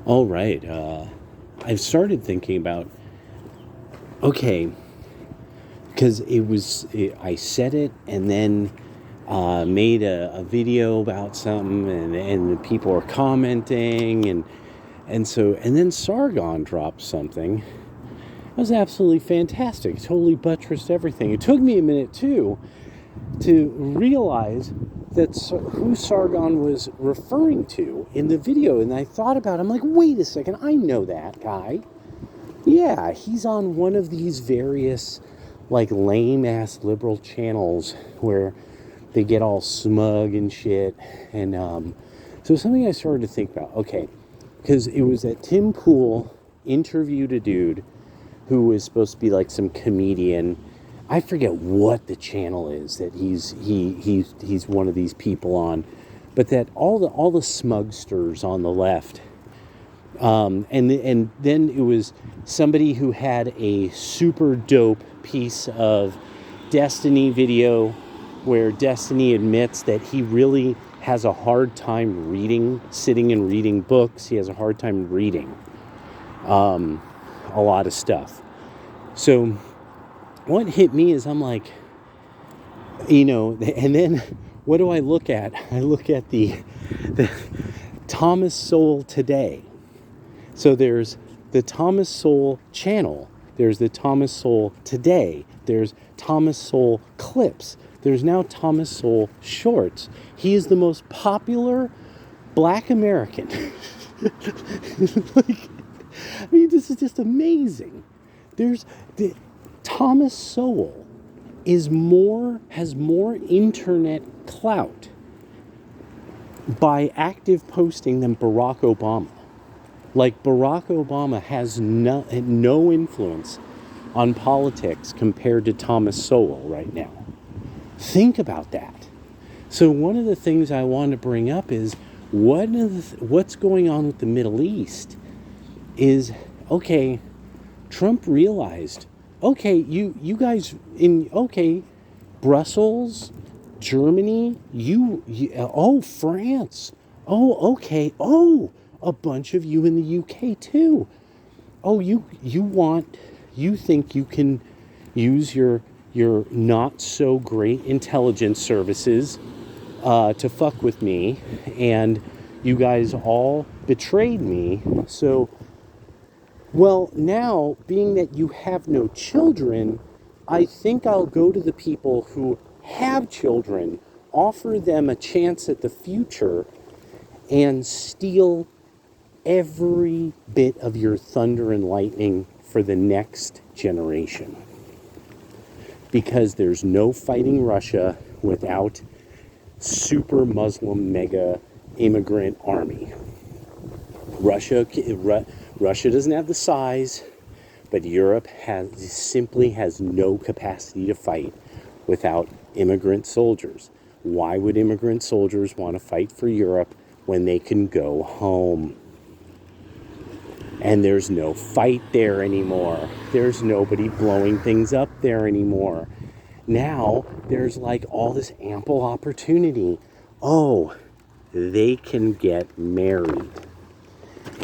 All right. I've started thinking about, okay, because I said it and then made a video about something, and people are commenting, and then Sargon dropped something. It was absolutely fantastic. It totally buttressed everything. It took me a minute too to realize who Sargon was referring to in the video. And I thought about it. I'm like, wait a second, I know that guy. Yeah, he's on one of these various, like, lame-ass liberal channels where they get all smug and shit. And so something I started to think about, okay, because it was that Tim Pool interviewed a dude who was supposed to be like some comedian. I forget what the channel is that he's one of these people on, but that all the smugsters on the left, and then it was somebody who had a super dope piece of Destiny video where Destiny admits that he really has a hard time sitting and reading books. He has a hard time reading a lot of stuff. So what hit me is I'm like, and then what do I look at? I look at the Thomas Sowell Today. So there's the Thomas Sowell channel. There's the Thomas Sowell Today. There's Thomas Sowell Clips. There's now Thomas Sowell Shorts. He is the most popular Black American. This is just amazing. Thomas Sowell has more internet clout by active posting than Barack Obama. Like, Barack Obama has no influence on politics compared to Thomas Sowell right now. Think about that. So one of the things I want to bring up is what's going on with the Middle East is, okay, Trump realized, okay, you guys Brussels, Germany, France, a bunch of you in the UK too. You think you can use your not so great intelligence services to fuck with me, and you guys all betrayed me. So, well, now, being that you have no children, I think I'll go to the people who have children, offer them a chance at the future, and steal every bit of your thunder and lightning for the next generation. Because there's no fighting Russia without super Muslim mega immigrant army. Russia doesn't have the size, but Europe simply has no capacity to fight without immigrant soldiers. Why would immigrant soldiers want to fight for Europe when they can go home? And there's no fight there anymore. There's nobody blowing things up there anymore. Now there's like all this ample opportunity. Oh, they can get married.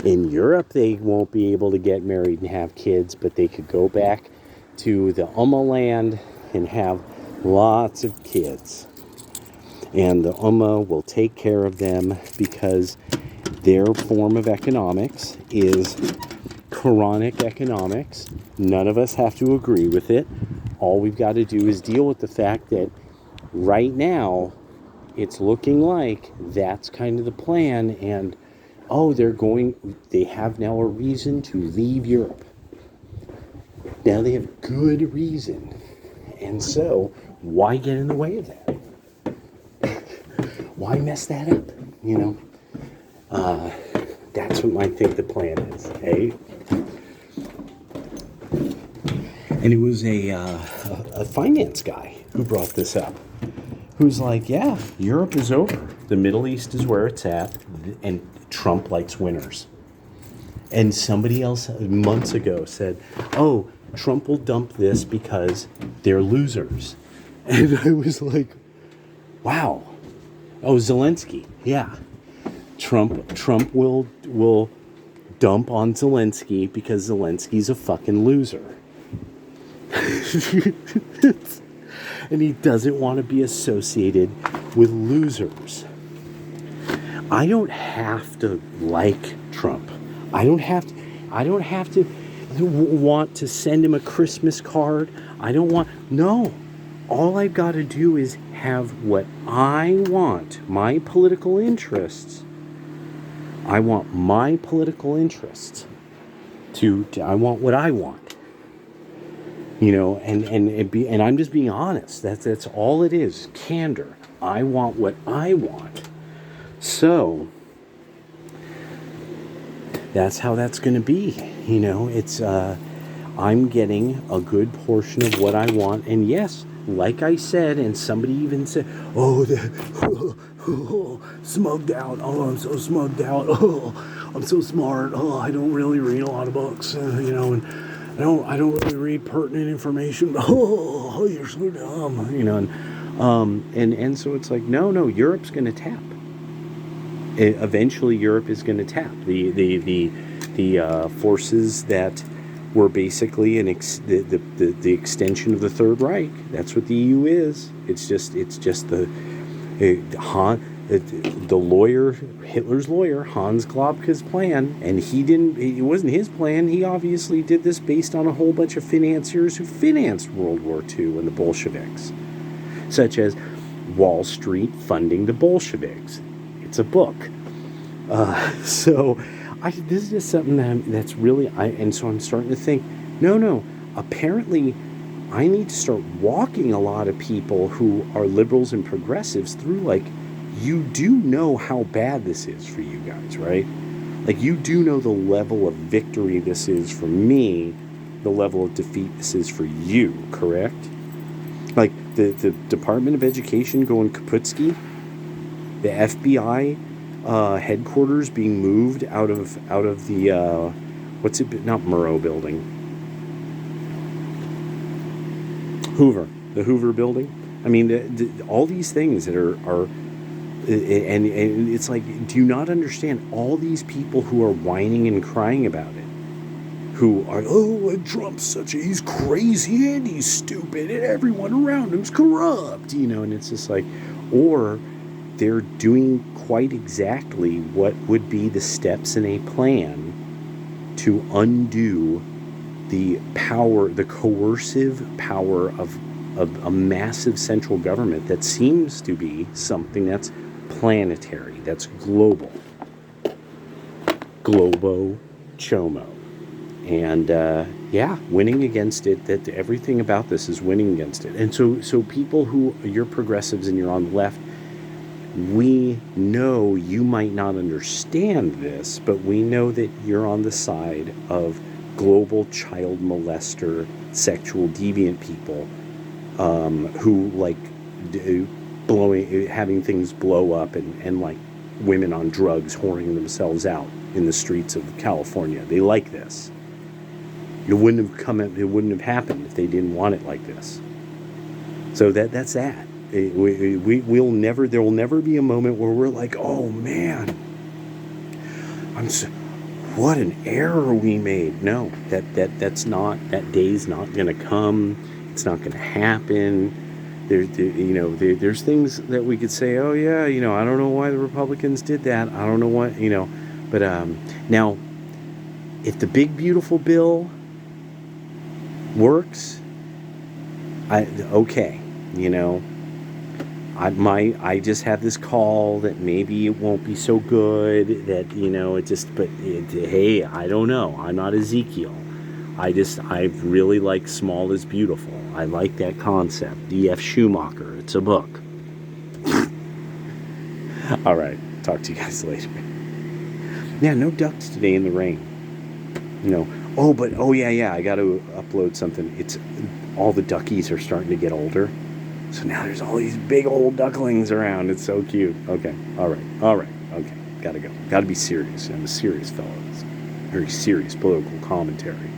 In Europe, they won't be able to get married and have kids, but they could go back to the land and have lots of kids. And the will take care of them because their form of economics is Quranic economics. None of us have to agree with it. All we've got to do is deal with the fact that right now it's looking like that's kind of the plan, and they have now a reason to leave Europe. Now they have good reason. And so, why get in the way of that? Why mess that up? That's what I think the plan is, eh? And it was a finance guy who brought this up, who's like, yeah, Europe is over. The Middle East is where it's at, and Trump likes winners. And somebody else months ago said, oh, Trump will dump this because they're losers. And I was like, wow. Oh, Zelensky, yeah. Trump will dump on Zelensky because Zelensky's a fucking loser. And he doesn't want to be associated with losers. I don't have to like Trump. I don't have to want to send him a Christmas card. No. All I've got to do is have what I want, my political interests. I want my political interests I want what I want. And I'm just being honest. That's all it is. Candor. I want what I want. So that's how that's going to be. It's I'm getting a good portion of what I want. And yes, like I said, and somebody even said, smugged out. Oh, I'm so smugged out. Oh, I'm so smart. Oh, I don't really read a lot of books, and I don't really read pertinent information. Oh, you're so dumb, and so it's like, no, Europe's going to tap. Eventually, Europe is going to tap the forces that were basically the extension of the Third Reich. That's what the EU is. It's just the lawyer, Hitler's lawyer, Hans Globke's plan, and it wasn't his plan. He obviously did this based on a whole bunch of financiers who financed World War II and the Bolsheviks, such as Wall Street funding the Bolsheviks. It's a book. So this is just something that's really, and so I'm starting to think, no, apparently I need to start walking a lot of people who are liberals and progressives through, like, you do know how bad this is for you guys, right? Like, you do know the level of victory this is for me, the level of defeat this is for you, correct? Like, the Department of Education going Kaputski, the FBI headquarters being moved out of the not Murrow building, the Hoover building. I mean, all these things that are and it's like, do you not understand all these people who are whining and crying about it, who are, and Trump's he's crazy and he's stupid and everyone around him's corrupt, and it's just like, or they're doing quite exactly what would be the steps in a plan to undo the power, the coercive power of a massive central government that seems to be something that's planetary, that's global. Globo Chomo. And winning against it, that everything about this is winning against it. And so people who, you're progressives and you're on the left, we know you might not understand this, but we know that you're on the side of global child molester, sexual deviant people who like having things blow up and like women on drugs whoring themselves out in the streets of California. They like this. It wouldn't have happened if they didn't want it like this. So that's that. There will never be a moment where we're like, oh man, what an error we made. No, that's not, that day's not going to come. It's not going to happen. There's things that we could say, oh yeah, I don't know why the Republicans did that. I don't know what, but now, if the big beautiful bill works, okay, I just have this call that maybe it won't be so good, that, hey, I don't know. I'm not Ezekiel. I really like small is beautiful. I like that concept. D.F. Schumacher. It's a book. All right. Talk to you guys later. Yeah, no ducks today in the rain. Oh yeah, I got to upload something. It's all the duckies are starting to get older. So now there's all these big old ducklings around. It's so cute. Okay. All right. Okay. Gotta go. Gotta be serious. I'm a serious fellow. It's very serious political commentary.